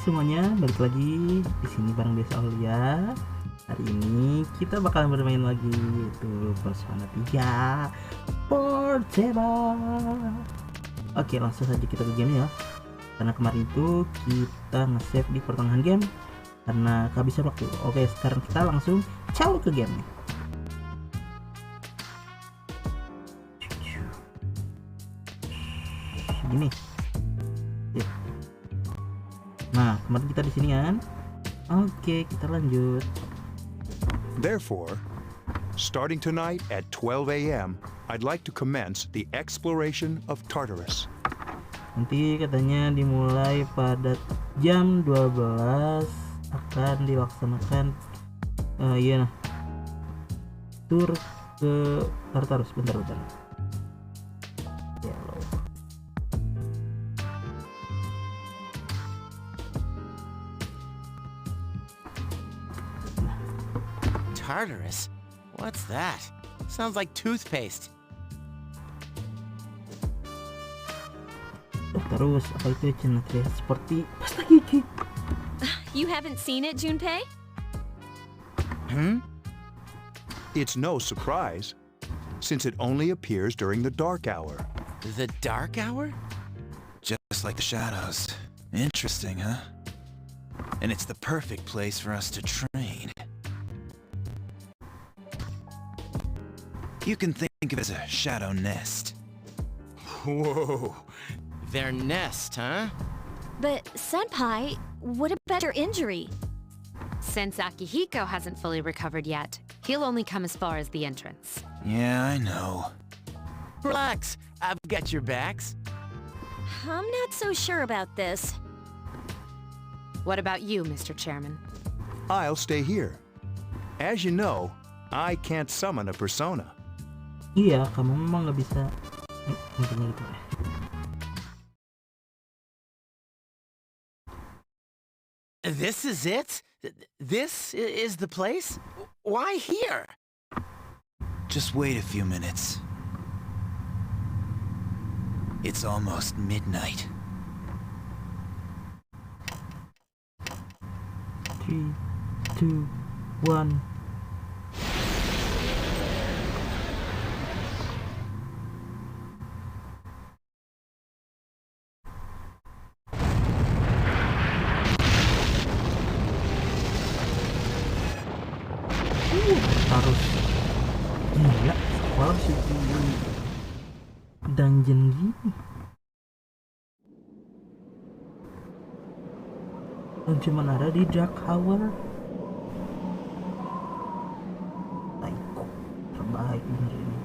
semuanya, balik lagi di sini bareng desa Aulia. Hari ini kita bakalan bermain lagi yaitu Persona 3 Portable. Oke, langsung saja kita ke game ya. Karena kemarin itu kita nge-save di pertengahan game karena kehabisan waktu. Oke, sekarang kita langsung calo ke game nih. Gini. Ya. Nah, kemarin kita di sini kan. Oke, kita lanjut. Therefore, starting tonight at 12 a.m., I'd like to commence the exploration of Tartarus. Nanti katanya dimulai pada jam 12 akan dilaksanakan iya nah, tur ke Tartarus. Bentar. Tartarus? What's that? Sounds like toothpaste. Tartarus, apa itu channel terlihat seperti pasta gigi. You haven't seen it, Junpei? It's no surprise, since it only appears during the dark hour. The dark hour? Just like the shadows. Interesting, huh? And it's the perfect place for us to train. You can think of it as a shadow nest. Whoa. Their nest, huh? But, Senpai, what about your injury? Since Akihiko hasn't fully recovered yet, he'll only come as far as the entrance. Yeah, I know. Relax, I've got your backs. I'm not so sure about this. What about you, Mr. Chairman? I'll stay here. As you know, I can't summon a persona. Iya, kamu memang nggak bisa. Intinya gitu ya. This is it? This is the place? Why here? Just wait a few minutes. It's almost midnight. 3, 2, 1. Harus gila sekolah sih dungeon gini. Dan cuman ada di dark hour. Taiko terbaik bener ini.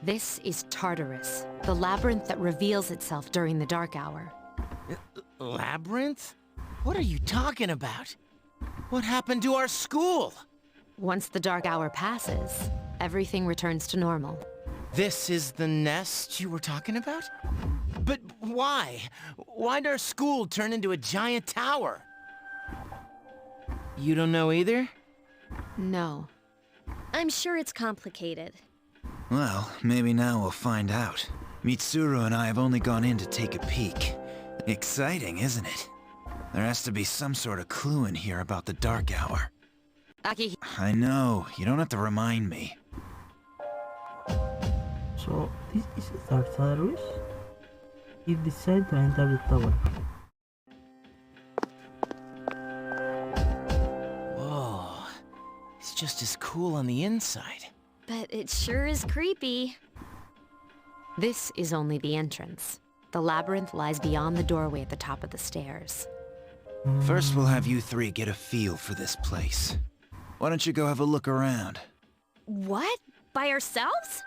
This is Tartarus, the labyrinth that reveals itself during the dark hour. Labyrinth? What are you talking about? What happened to our school? Once the dark hour passes, everything returns to normal. This is the nest you were talking about? But why? Why'd our school turn into a giant tower? You don't know either? No. I'm sure it's complicated. Well, maybe now we'll find out. Mitsuru and I have only gone in to take a peek. Exciting, isn't it? There has to be some sort of clue in here about the dark hour. I know, you don't have to remind me. So, this is Tartarus. You decide to enter the tower. Whoa. It's just as cool on the inside. But it sure is creepy. This is only the entrance. The labyrinth lies beyond the doorway at the top of the stairs. First, we'll have you three get a feel for this place. Why don't you go have a look around? What? By ourselves?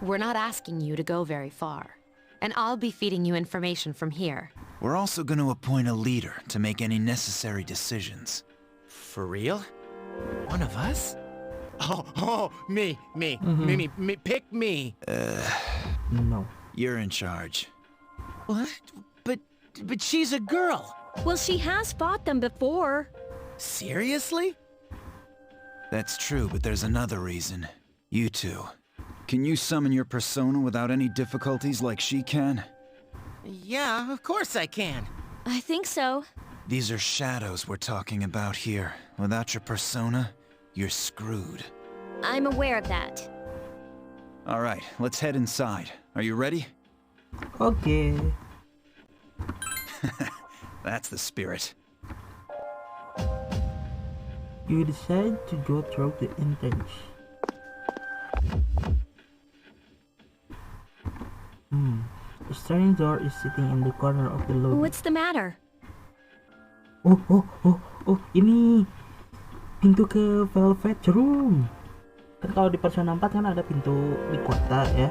We're not asking you to go very far, and I'll be feeding you information from here. We're also going to appoint a leader to make any necessary decisions. For real? One of us? Me, pick me. No. You're in charge. What? But she's a girl. Well, she has fought them before. Seriously? That's true, but there's another reason. You two. Can you summon your persona without any difficulties like she can? Yeah, of course I can. I think so. These are shadows we're talking about here. Without your persona, you're screwed. I'm aware of that. Alright, let's head inside. Are you ready? Oke. That's the spirit. You decide to go through the entrance. The strange door is sitting in the corner of the lobby. What's the matter? Oh, ini pintu ke Velvet Room. Kan kalau di Persona 4 kan ada pintu di kota ya.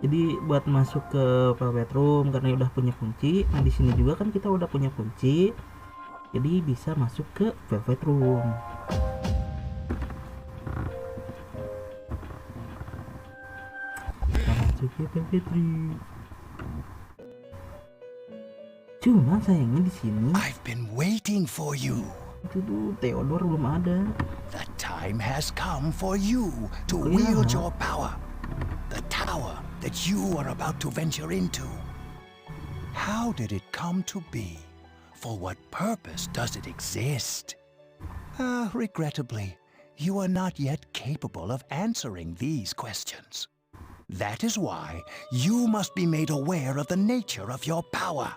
Jadi buat masuk ke Velvet Room karena udah punya kunci. Nah di sini juga kan kita udah punya kunci. Jadi bisa masuk ke Velvet Room. Kita masuk ke Velvet Room. Cuma sayangnya di sini I've been waiting for you. itu tuh Theodore belum ada. The time has come for you to Oh, wield yeah. your power. The tower that you are about to venture into. How did it come to be? For what purpose does it exist? Regrettably, you are not yet capable of answering these questions. That is why you must be made aware of the nature of your power.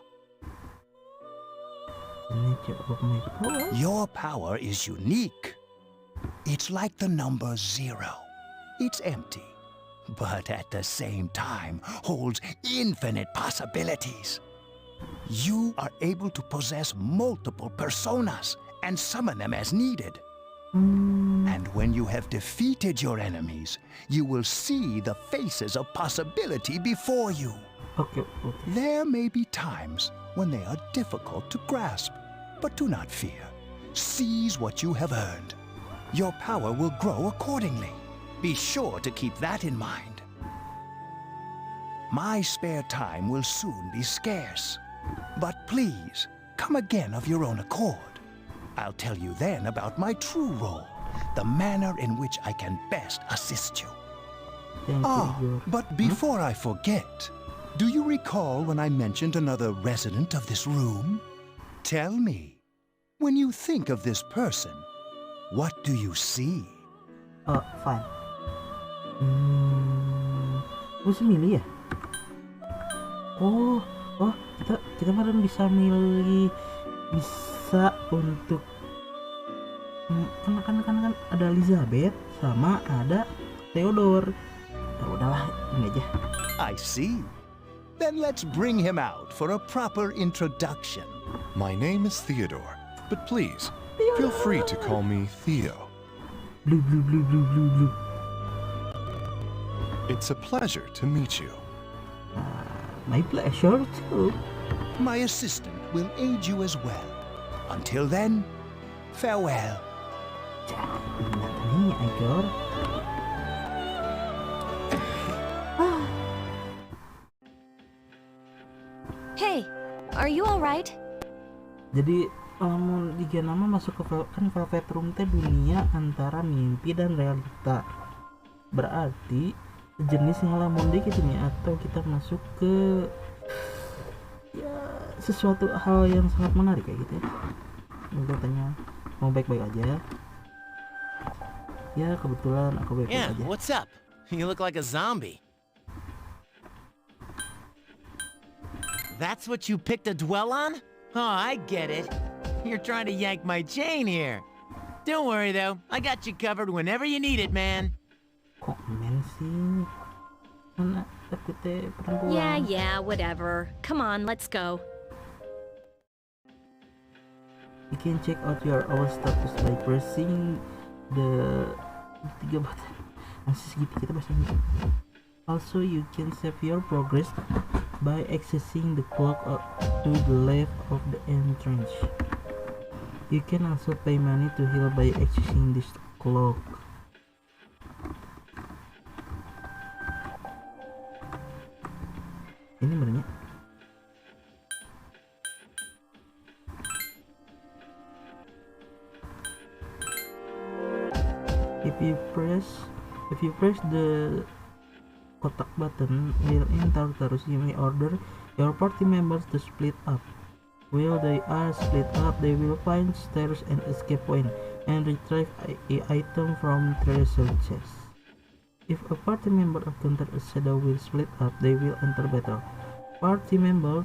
The nature of my power. Your power is unique. It's like the number 0. It's empty, but at the same time holds infinite possibilities. You are able to possess multiple personas and summon them as needed. And when you have defeated your enemies, you will see the faces of possibility before you. Oke. There may be times when they are difficult to grasp, but do not fear. Seize what you have earned. Your power will grow accordingly. Be sure to keep that in mind. My spare time will soon be scarce, but please come again of your own accord. I'll tell you then about my true role, the manner in which I can best assist you. Thank you, Igor. But before I forget, do you recall when I mentioned another resident of this room? Tell me, when you think of this person, what do you see? Fine. Bisa milih ya? Oh, kita kemarin bisa milih, bisa untuk kan ada Elizabeth sama ada Theodore. Ya udahlah, ini aja. I see. Then let's bring him out for a proper introduction. My name is Theodore, but please, feel free to call me Theo. Blue. It's a pleasure to meet you. My pleasure too. My assistant will aid you as well. Until then, farewell. Nih, Igor. Hey, are you alright? Jadi jika nama masuk ke Velvet Room teh dunia antara mimpi dan realita. Berarti jenis ngalamun dikit ini atau kita masuk ke ya sesuatu hal yang sangat menarik kayak gitu ya. Gue tanya mau baik-baik aja. Ya kebetulan aku baik-baik Yeah, aja. what's up? You look like a zombie. That's what you picked to dwell on? Oh, I get it. You're trying to yank my chain here. Don't worry though, I got you covered whenever you need it, man. Kok men sih? Mana takutnya perempuan. Yeah, whatever. Come on, let's go. You can check out your our status by pressing the 3 button. Masih segitu kita bahasa Inggris. Also, you can save your progress by accessing the clock to the left of the entrance. You can also pay money to heal by accessing this clock. Ini benernya. If you press If you press the kotak button while in Tartarus, you may order your party members to split up. While they are split up, they will find stairs and escape point and retrieve a item from treasure chest. If a party member encounter a shadow will split up, they will enter battle. Party member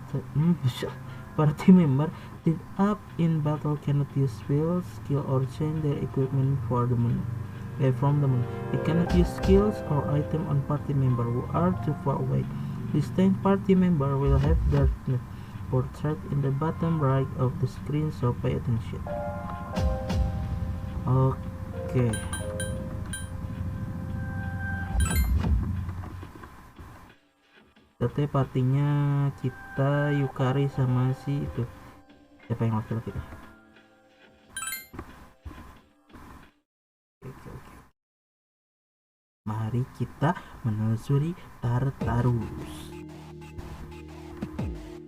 split up in battle cannot use spells, skill, or change their equipment from the moon. They cannot use skills or item on party member who are too far away. Distant party member will have darkness portrait in the bottom right of the screen, so pay attention. Okay. Berarti partinya kita Yukari sama si itu. Siapa yang laki-laki? Oke. Mari kita menelusuri Tartarus.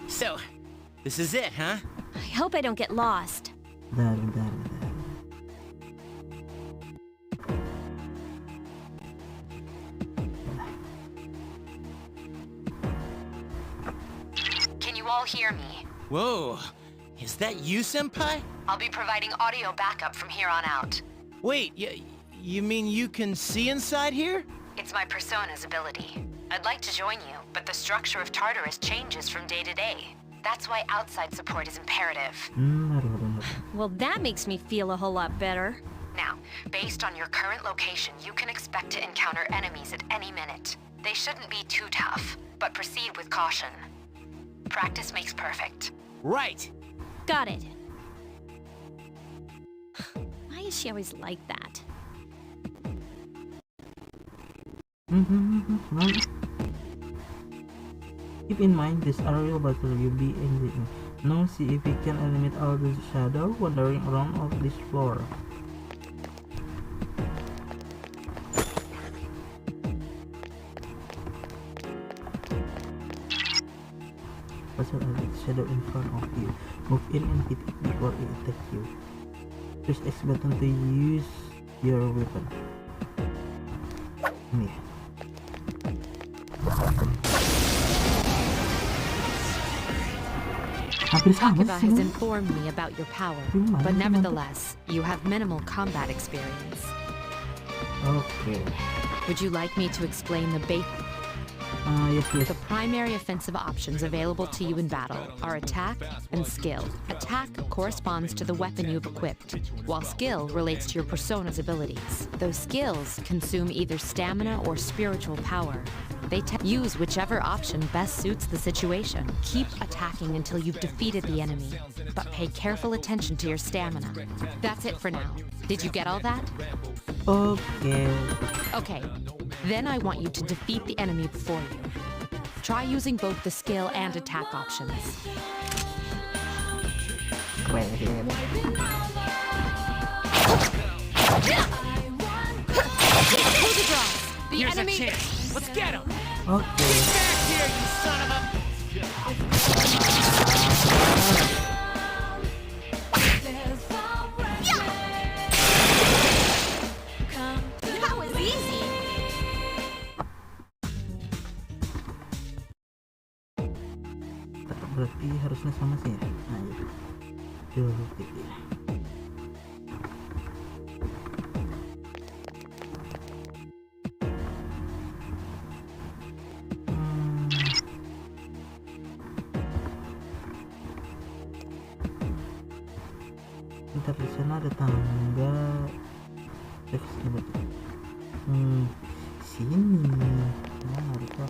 So, this is it, huh? I hope I don't get lost. Bentar. Can you all hear me? Whoa, is that you, Senpai? I'll be providing audio backup from here on out. Wait, you mean you can see inside here? It's my persona's ability. I'd like to join you, but the structure of Tartarus changes from day to day. That's why outside support is imperative. Well, that makes me feel a whole lot better. Now, based on your current location, you can expect to encounter enemies at any minute. They shouldn't be too tough, but proceed with caution. Practice makes perfect. Right. Got it. Why is she always like that? Keep in mind, this aerial battle will be engaging. Now see if you can eliminate all the shadow wandering around of this floor. Puzzle a shadow in front of you. Move in and hit it before it attacks you. Press X button to use your weapon. Ini. Akiba has informed me about your power, but nevertheless, you have minimal combat experience. Okay. Would you like me to explain the basic? Yes, please. The primary offensive options available to you in battle are attack and skill. Attack corresponds to the weapon you've equipped, while skill relates to your persona's abilities. Those skills consume either stamina or spiritual power. They use whichever option best suits the situation. Keep attacking until you've defeated the enemy, but pay careful attention to your stamina. That's it for now. Did you get all that? Okay. Okay, then I want you to defeat the enemy before you. Try using both the skill and attack options. Wait. Hold your draw. The Here's enemy. a chance. Let's get him. Okay. Back here, you son of a... That was easy. Berarti harusnya sama sih ya. Nah, ya. Bentar, di sana ada tangga. Sini. Nah, harusnya.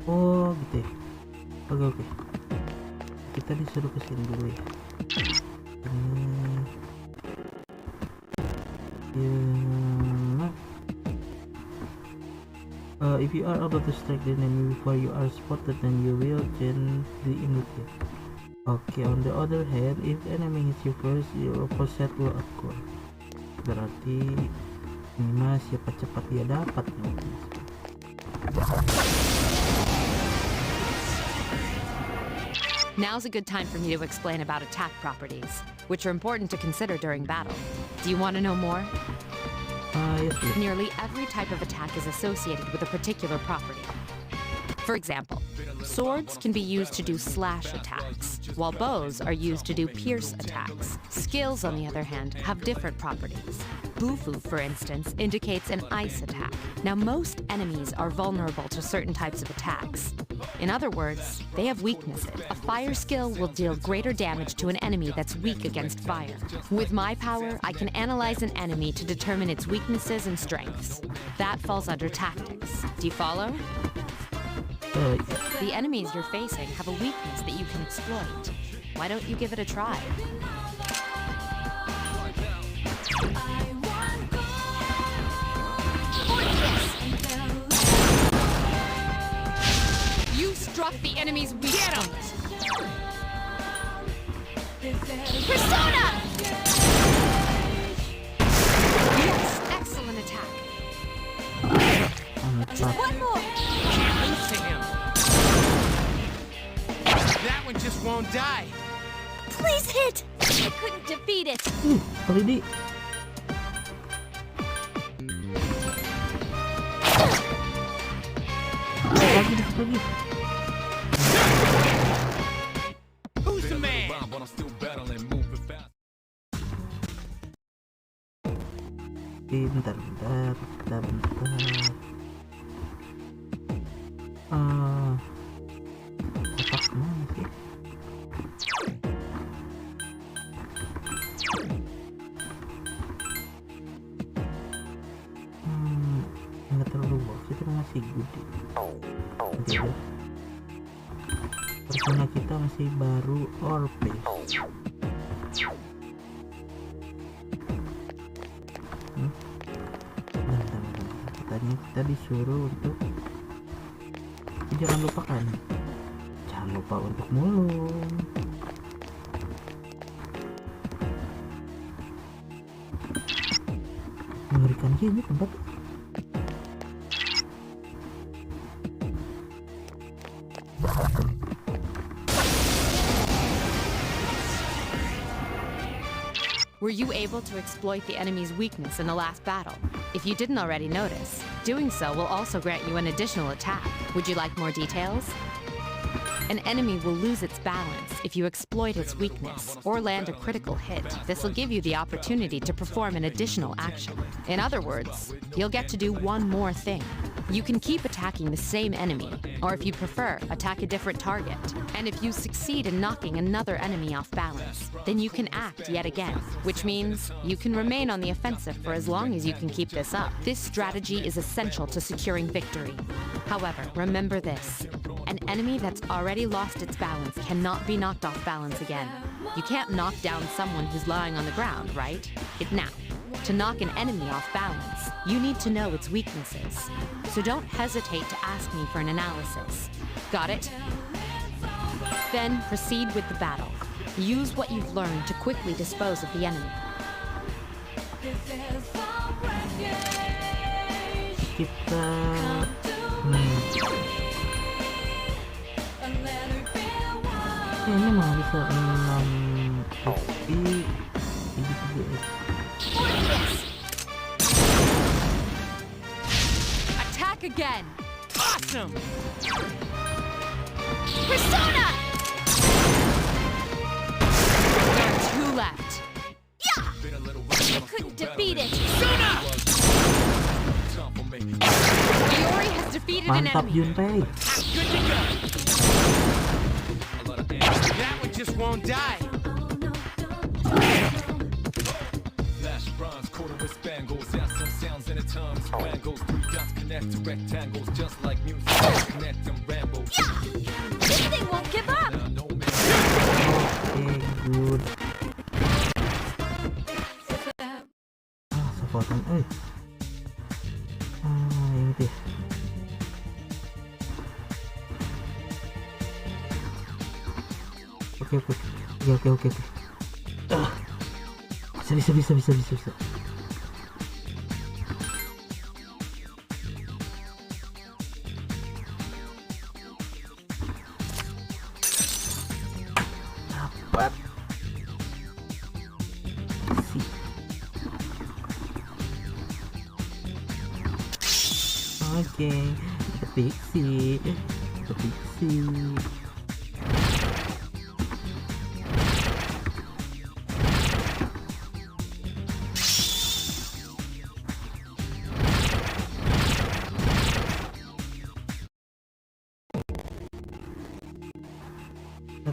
Oh, gitu ya. Oke. Kita disuruh ke sini dulu ya. If you are able to strike the enemy before you are spotted, then you will gain the immunity. Okay, on the other hand, if the enemy hits you first, your opposite will occur. Berarti ini mah siapa cepat dia dapat ya. Now's a good time for me to explain about attack properties, which are important to consider during battle. Do you want to know more? Yes, please. Nearly every type of attack is associated with a particular property. For example, swords can be used to do slash attacks, while bows are used to do pierce attacks. Skills, on the other hand, have different properties. Bufu, for instance, indicates an ice attack. Now, most enemies are vulnerable to certain types of attacks. In other words, they have weaknesses. A fire skill will deal greater damage to an enemy that's weak against fire. With my power, I can analyze an enemy to determine its weaknesses and strengths. That falls under tactics. Do you follow? The enemies you're facing have a weakness that you can exploit. Why don't you give it a try? You struck the enemy's weak point. Persona! Yes, excellent attack. Just one more. Can't lose to him. That one just won't die. Please hit! I couldn't defeat it. Already. Lagi. Who's the man? Bentar. Kotak mana sih? Nggak terlalu bagus, itu masih gede. Tidak. Persona kita masih baru orpe. Tadinya kita disuruh untuk jangan lupa untuk mulung. Mengerikan gini tempat. Were you able to exploit the enemy's weakness in the last battle? If you didn't already notice, doing so will also grant you an additional attack. Would you like more details? An enemy will lose its balance if you exploit its weakness or land a critical hit. This will give you the opportunity to perform an additional action. In other words, you'll get to do one more thing. You can keep attacking the same enemy, or if you prefer, attack a different target. And if you succeed in knocking another enemy off balance, then you can act yet again, which means you can remain on the offensive for as long as you can keep this up. This strategy is essential to securing victory. However, remember this. An enemy that's already lost its balance cannot be knocked off balance again. You can't knock down someone who's lying on the ground, right? Now, to knock an enemy off balance, you need to know its weaknesses. So don't hesitate to ask me for an analysis. Got it? Then proceed with the battle. Use what you've learned to quickly dispose of the enemy. Kita ini mah bisa 6 tapi Attack again! Awesome! Persona! There are 2 left. Yeah! I couldn't defeat it. Iori has defeated an mantap enemy. Junpei. Good to go. That one just won't die. Flash bronze coated with spangles, yeah, some sounds in a tongue. Strangles, 3 dots connect to rectangles, just like music. Connect and ramble. Yeah! This thing won't give up. Okay, good. Sepotong, yang itu ya. Oke. Bisa. Oke, kita fiksi.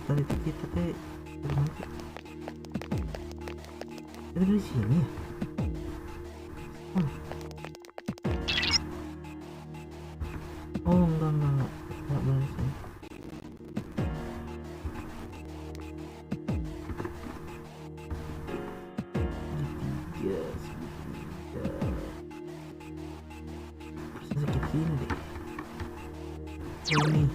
Tadi kita teh dari sini ya. Oh enggak benar sih. Sakit sini deh. Ini.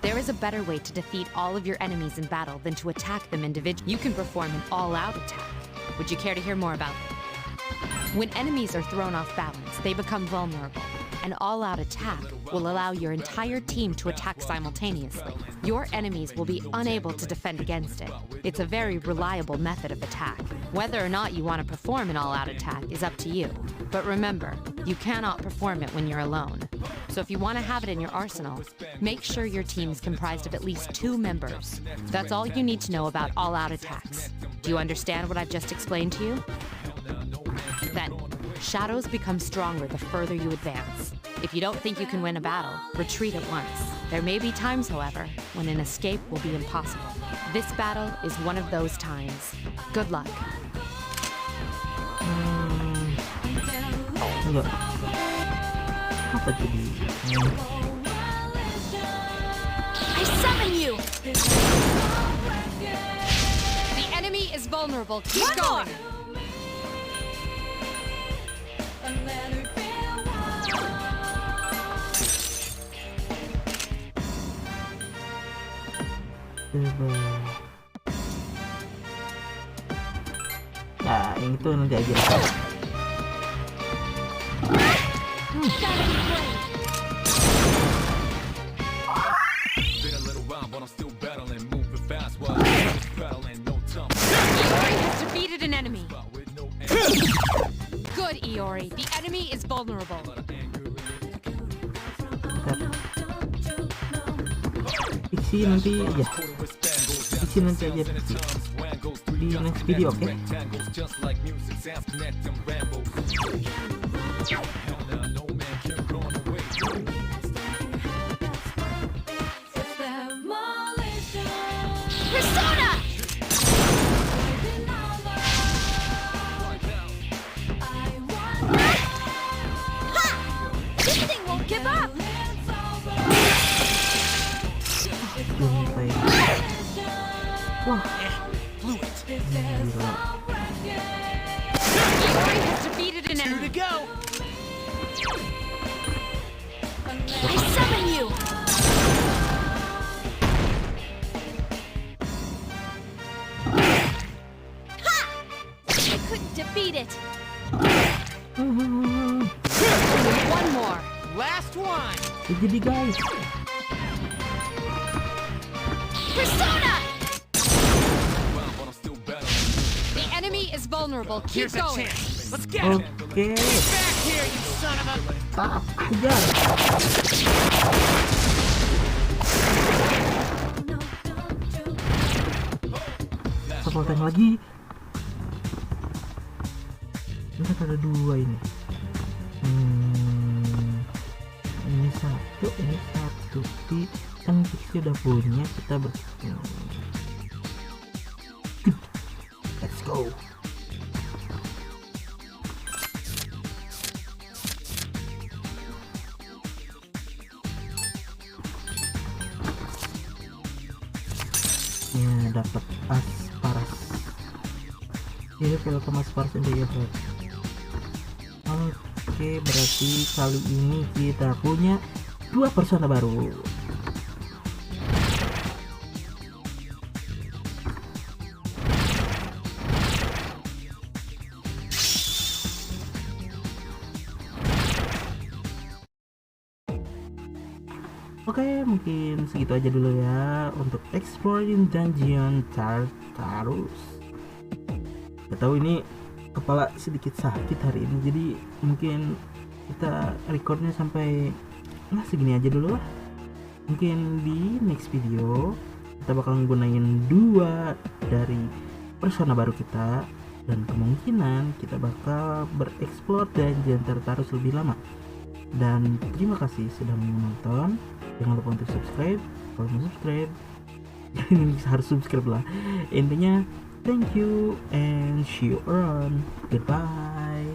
There is a better way to defeat all of your enemies in battle than to attack them individually. You can perform an all-out attack. Would you care to hear more about that? When enemies are thrown off balance, they become vulnerable. An all-out attack will allow your entire team to attack simultaneously. Your enemies will be unable to defend against it. It's a very reliable method of attack. Whether or not you want to perform an all-out attack is up to you. But remember, you cannot perform it when you're alone. So if you want to have it in your arsenal, make sure your team is comprised of at least 2 members. That's all you need to know about all-out attacks. Do you understand what I've just explained to you? Then, shadows become stronger the further you advance. If you don't think you can win a battle, retreat at once. There may be times, however, when an escape will be impossible. This battle is one of those times. Good luck. I summon you! The enemy is vulnerable. Keep going! Nah, yang itu nanti aja. Iori has defeated an enemy. Good, Iori. The enemy is vulnerable. Isi nanti aja. Isi nanti aja di next video, oke? Persona! Ha! This thing won't give up! Wah, Iori has defeated an enemy. 2 to go. I summon you! Ha! I couldn't defeat it! One more. Last one. jadi guys. Persona! The enemy is vulnerable. Keep Here's a going. chance. Let's get him. Oke, Back here, you son of a... tak ajar. Support time lagi. Ini ada 2 ini. Ini satu. Kan Pixie udah punya, kita let's go. Ya, dapat Asparas. Ini welcome Asparas in the event. Oke, berarti kali ini kita punya 2 persona baru. Oke, mungkin segitu aja dulu ya untuk exploring dungeon Tartarus. Gak tahu ini kepala sedikit sakit hari ini, jadi mungkin kita recordnya sampai segini aja dulu lah. Mungkin di next video kita bakal gunain 2 dari persona baru kita, dan kemungkinan kita bakal bereksplor dungeon Tartarus lebih lama. Dan terima kasih sudah menonton. Jangan lupa untuk subscribe. Kalau mau subscribe harus subscribe lah. Intinya thank you and see you around. Goodbye.